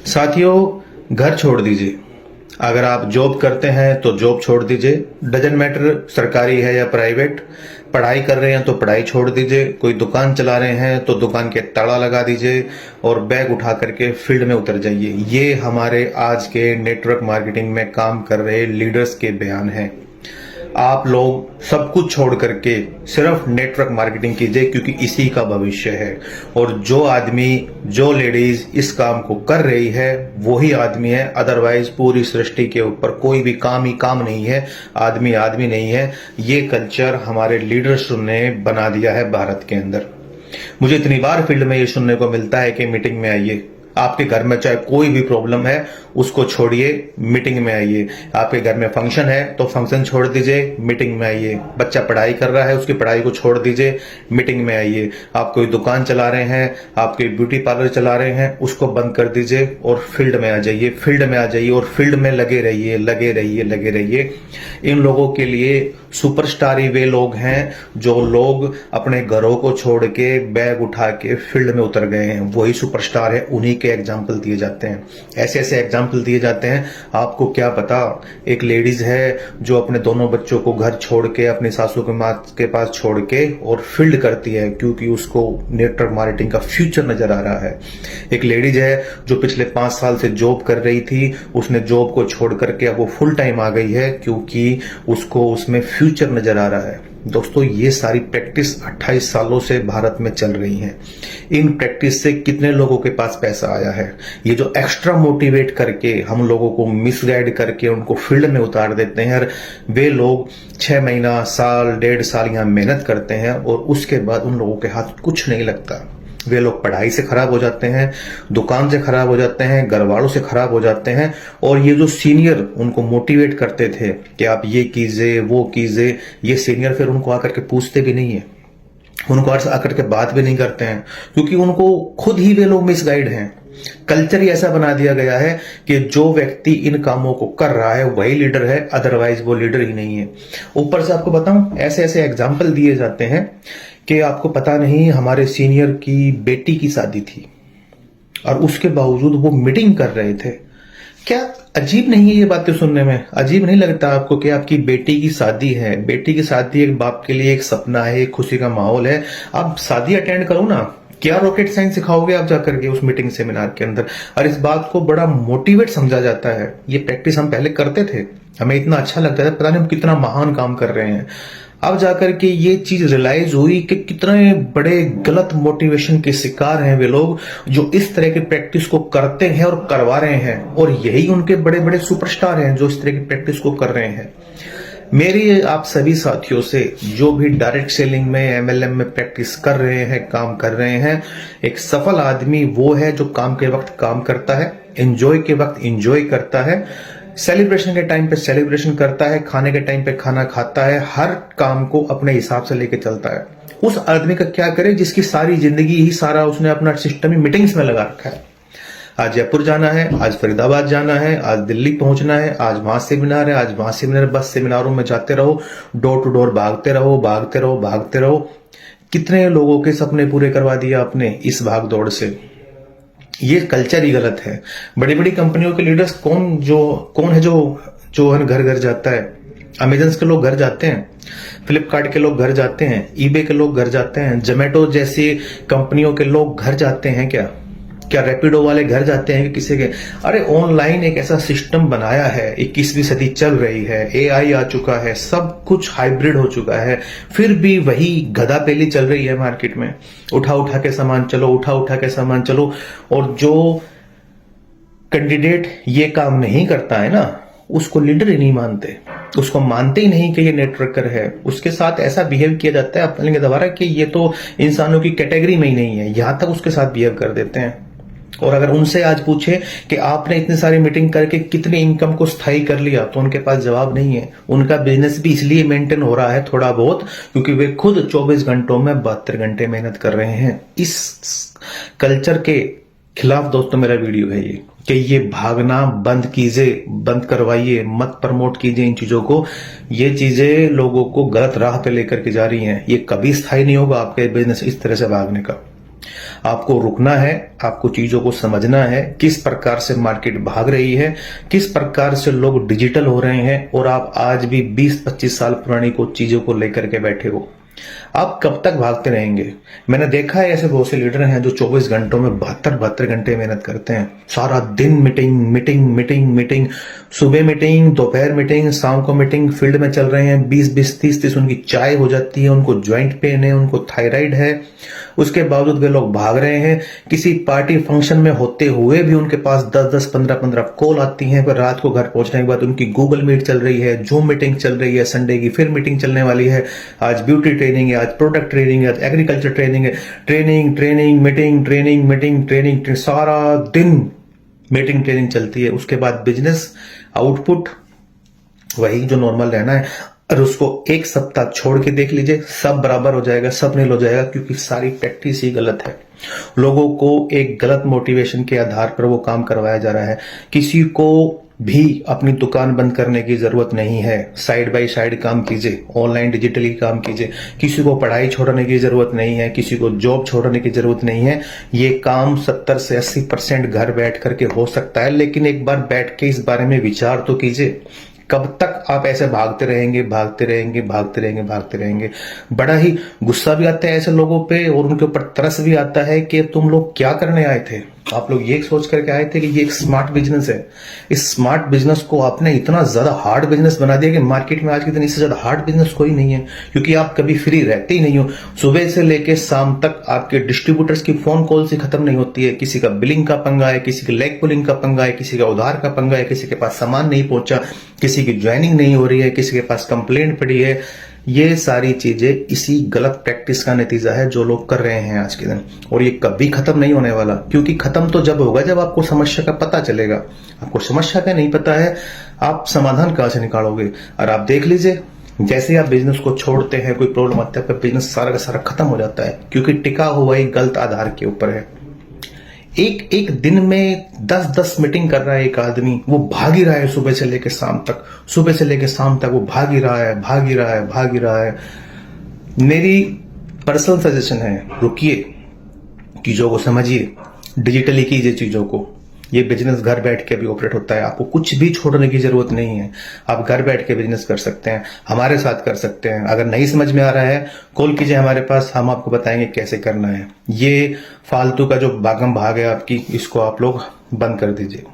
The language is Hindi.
साथियों, घर छोड़ दीजिए। अगर आप जॉब करते हैं तो जॉब छोड़ दीजिए, डजंट मैटर सरकारी है या प्राइवेट। पढ़ाई कर रहे हैं तो पढ़ाई छोड़ दीजिए, कोई दुकान चला रहे हैं तो दुकान के ताला लगा दीजिए और बैग उठा करके फील्ड में उतर जाइए। ये हमारे आज के नेटवर्क मार्केटिंग में काम कर रहे लीडर्स के बयान हैं। आप लोग सब कुछ छोड़ करके सिर्फ नेटवर्क मार्केटिंग कीजिए, क्योंकि इसी का भविष्य है। और जो आदमी, जो लेडीज इस काम को कर रही है वही आदमी है, अदरवाइज पूरी सृष्टि के ऊपर कोई भी काम ही काम नहीं है, आदमी आदमी नहीं है। ये कल्चर हमारे लीडर्स ने बना दिया है भारत के अंदर। मुझे इतनी बार फील्ड में ये सुनने को मिलता है कि मीटिंग में आइए। आपके घर में चाहे कोई भी प्रॉब्लम है उसको छोड़िए, मीटिंग में आइए। आपके घर में फंक्शन है तो फंक्शन छोड़ दीजिए, मीटिंग में आइए। बच्चा पढ़ाई कर रहा है, उसकी पढ़ाई को छोड़ दीजिए, मीटिंग में आइए। आप कोई दुकान चला रहे हैं, आप कोई ब्यूटी पार्लर चला रहे हैं, उसको बंद कर दीजिए और फील्ड में आ जाइए। फील्ड में आ जाइए और फील्ड में लगे रहिए, लगे रहिए, लगे रहिए। इन लोगों के लिए सुपरस्टार ही वे लोग हैं जो लोग अपने घरों को छोड़ के बैग उठा के फील्ड में उतर गए हैं। वही सुपरस्टार है, उन्हीं के एग्जाम्पल दिए जाते हैं, ऐसे ऐसे एग्जाम्पल दिए जाते हैं। आपको क्या पता, एक लेडीज है जो अपने दोनों बच्चों को घर छोड़ के अपनी सासू के माँ के पास छोड़ के और फील्ड करती है, क्योंकि उसको नेटवर्क मार्केटिंग का फ्यूचर नजर आ रहा है। एक लेडीज है जो पिछले 5 साल से जॉब कर रही थी, उसने जॉब को छोड़ करके अब वो फुल टाइम आ गई है, क्योंकि उसको उसमें फ्यूचर नजर आ रहा है। दोस्तों, ये सारी प्रैक्टिस 28 सालों से भारत में चल रही है। इन प्रैक्टिस से कितने लोगों के पास पैसा आया है। ये जो एक्स्ट्रा मोटिवेट करके हम लोगों को मिसगाइड करके उनको फील्ड में उतार देते हैं, और वे लोग 6 महीना, साल, 1.5 साल यहां मेहनत करते हैं और उसके बाद उन लोगों के हाथ कुछ नहीं लगता। वे लोग पढ़ाई से खराब हो जाते हैं, दुकान से खराब हो जाते हैं, घर वालों से खराब हो जाते हैं। और ये जो सीनियर उनको मोटिवेट करते थे कि आप ये कीजिए, वो कीजिए, ये सीनियर फिर उनको आकर के पूछते भी नहीं है, उनको आकर के बात भी नहीं करते हैं, क्योंकि उनको खुद ही वे लोग मिसगाइड हैं। कल्चर ही ऐसा बना दिया गया है कि जो व्यक्ति इन कामों को कर रहा है वही लीडर है, अदरवाइज वो लीडर ही नहीं है। ऊपर से आपको बताऊं, ऐसे ऐसे एग्जाम्पल दिए जाते हैं कि आपको पता नहीं, हमारे सीनियर की बेटी की शादी थी और उसके बावजूद वो मीटिंग कर रहे थे। क्या अजीब नहीं है ये बातें सुनने में? अजीब नहीं लगता आपको कि आपकी बेटी की शादी है? बेटी की शादी एक बाप के लिए एक सपना है, एक खुशी का माहौल है। आप शादी अटेंड करो ना, क्या रॉकेट साइंस सिखाओगे आप जाकर के उस मीटिंग सेमिनार के अंदर? और इस बात को बड़ा मोटिवेट समझा जाता है। ये प्रैक्टिस हम पहले करते थे, हमें इतना अच्छा लगता था, पता नहीं हम कितना महान काम कर रहे हैं। अब जाकर के ये चीज रियलाइज हुई कि कितने बड़े गलत मोटिवेशन के शिकार हैं वे लोग जो इस तरह की प्रैक्टिस को करते हैं और करवा रहे हैं। और यही उनके बड़े बड़े सुपरस्टार हैं जो इस तरह की प्रैक्टिस को कर रहे हैं। मेरी आप सभी साथियों से, जो भी डायरेक्ट सेलिंग में, एमएलएम में प्रैक्टिस कर रहे हैं, काम कर रहे हैं, एक सफल आदमी वो है जो काम के वक्त काम करता है, एंजॉय के वक्त एंजॉय करता है, सेलिब्रेशन के टाइम पे सेलिब्रेशन करता है, खाने के टाइम पे खाना खाता है, हर काम को अपने हिसाब से लेके चलता है। उस आदमी का क्या करे जिसकी सारी जिंदगी ही, सारा उसने अपना सिस्टम ही मीटिंग्स में लगा रखा है। आज जयपुर जाना है, आज फरीदाबाद जाना है, आज दिल्ली पहुंचना है, आज वहां सेमिनार है, आज वहां सेमिनार। बस सेमिनारों में जाते रहो, डोर टू डोर भागते रहो, भागते रहो, भागते रहो। कितने लोगों के सपने पूरे करवा दिए आपने इस भाग दौड़ से। ये कल्चर ही गलत है। बड़ी बड़ी कंपनियों के लीडर्स कौन है जो घर घर जाता है? अमेजन के लोग घर जाते हैं, फ्लिपकार्ट के लोग घर जाते हैं, ईबे के लोग घर जाते हैं, जोमेटो जैसी कंपनियों के लोग घर जाते हैं क्या रैपिडो वाले घर जाते हैं कि किसी के? अरे ऑनलाइन एक ऐसा सिस्टम बनाया है, 21वीं सदी चल रही है, एआई आ चुका है, सब कुछ हाइब्रिड हो चुका है, फिर भी वही गधा पेली चल रही है मार्केट में। उठा उठा के सामान चलो, उठा उठा के सामान चलो। और जो कैंडिडेट ये काम नहीं करता है ना, उसको लीडर ही नहीं मानते, उसको मानते ही नहीं कि ये नेटवर्कर है। उसके साथ ऐसा बिहेव किया जाता है अपने द्वारा कि ये तो इंसानों की कैटेगरी में ही नहीं है, यहां तक उसके साथ बिहेव कर देते हैं। और अगर उनसे आज पूछे कि आपने इतनी सारी मीटिंग करके कितनी इनकम को स्थायी कर लिया, तो उनके पास जवाब नहीं है। उनका बिजनेस भी इसलिए मेंटेन हो रहा है थोड़ा बहुत, क्योंकि वे खुद 24 घंटों में 72 घंटे मेहनत कर रहे हैं। इस कल्चर के खिलाफ दोस्तों मेरा वीडियो है ये, कि ये भागना बंद कीजिए, बंद करवाइए, मत प्रमोट कीजिए इन चीजों को। ये चीजें लोगों को गलत राह पे लेकर के जा रही हैं। ये कभी स्थायी नहीं होगा आपके बिजनेस इस तरह से भागने का। आपको रुकना है, आपको चीजों को समझना है, किस प्रकार से मार्केट भाग रही है, किस प्रकार से लोग डिजिटल हो रहे हैं, और आप आज भी 20-25 साल पुरानी को चीजों को लेकर के बैठे हो। आप कब तक भागते रहेंगे? मैंने देखा है ऐसे बहुत से लीडर हैं जो 24 घंटों में 72 घंटे मेहनत करते हैं। सारा दिन मीटिंग मीटिंग मीटिंग मीटिंग, सुबह मीटिंग, दोपहर मीटिंग, शाम को मीटिंग, फील्ड में चल रहे हैं, 20-20, 30-30 उनकी चाय हो जाती है, उनको ज्वाइंट पेन है, उनको थायराइड है, उसके बावजूद वे लोग भाग रहे हैं। किसी पार्टी फंक्शन में होते हुए भी उनके पास 10-10, 15-15 कॉल आती हैं, पर रात को घर पहुंचने के बाद उनकी गूगल मीट चल रही है, जूम मीटिंग चल रही है, संडे की फिर मीटिंग चलने वाली है, आज ब्यूटी ट्रेनिंग है, आज प्रोडक्ट ट्रेनिंग है, आज एग्रीकल्चर ट्रेनिंग है, training training meeting training meeting training, सारा दिन मीटिंग ट्रेनिंग चलती है। उसके बाद बिजनेस आउटपुट वही जो नॉर्मल रहना है, और उसको एक सप्ताह छोड़ के देख लीजिए, सब बराबर हो जाएगा, सब नील हो जाएगा, क्योंकि सारी प्रैक्टिस ही गलत है। लोगों को एक गलत मोटिवेशन के आधार पर वो काम करवाया जा रहा है। किसी को भी अपनी दुकान बंद करने की जरूरत नहीं है, साइड बाय साइड काम कीजिए, ऑनलाइन डिजिटली काम कीजिए। किसी को पढ़ाई छोड़ने की जरूरत नहीं है, किसी को जॉब छोड़ने की जरूरत नहीं है। ये काम 70 से 80% घर बैठ करके हो सकता है, लेकिन एक बार बैठ के इस बारे में विचार तो कीजिए। कब तक आप ऐसे भागते रहेंगे, भागते रहेंगे, भागते रहेंगे, भागते रहेंगे? बड़ा ही गुस्सा भी आता है ऐसे लोगों पे, और उनके ऊपर तरस भी आता है कि तुम लोग क्या करने आए थे। आप लोग ये सोच करके आए थे कि ये एक स्मार्ट बिजनेस है। इस स्मार्ट बिजनेस को आपने इतना ज्यादा हार्ड बिजनेस बना दिया कि मार्केट में आज के दिन इससे ज्यादा हार्ड बिजनेस कोई नहीं है, क्योंकि आप कभी फ्री रहते ही नहीं हो। सुबह से लेके शाम तक आपके डिस्ट्रीब्यूटर्स की फोन कॉल से खत्म नहीं होती है। किसी का बिलिंग का पंगा है, किसी के लेग पुलिंग का पंगा है, किसी का उधार का पंगा है, किसी के पास सामान नहीं पहुंचा, किसी की ज्वाइनिंग नहीं हो रही है, किसी के पास कंप्लेंट पड़ी है। ये सारी चीजें इसी गलत प्रैक्टिस का नतीजा है जो लोग कर रहे हैं आज के दिन, और ये कभी खत्म नहीं होने वाला, क्योंकि खत्म तो जब होगा जब आपको समस्या का पता चलेगा। आपको समस्या का नहीं पता है, आप समाधान कहां से निकालोगे? और आप देख लीजिए, जैसे ही आप बिजनेस को छोड़ते हैं, कोई प्रॉब्लम आता है, बिजनेस सारा का सारा खत्म हो जाता है, क्योंकि टिका हुआ एक गलत आधार के ऊपर है। एक दिन में 10-10 मीटिंग कर रहा है एक आदमी, वो भाग ही रहा है सुबह से लेकर शाम तक, सुबह से लेकर शाम तक वो भाग ही रहा है, भाग ही रहा है, भाग ही रहा है। मेरी पर्सनल सजेशन है, रुकिए, चीजों को समझिए, डिजिटली कीजिए चीजों को। ये बिजनेस घर बैठ के भी ऑपरेट होता है, आपको कुछ भी छोड़ने की जरूरत नहीं है। आप घर बैठ के बिजनेस कर सकते हैं, हमारे साथ कर सकते हैं। अगर नहीं समझ में आ रहा है, कॉल कीजिए हमारे पास, हम आपको बताएंगे कैसे करना है। ये फालतू का जो भागम भाग है आपकी, इसको आप लोग बंद कर दीजिए।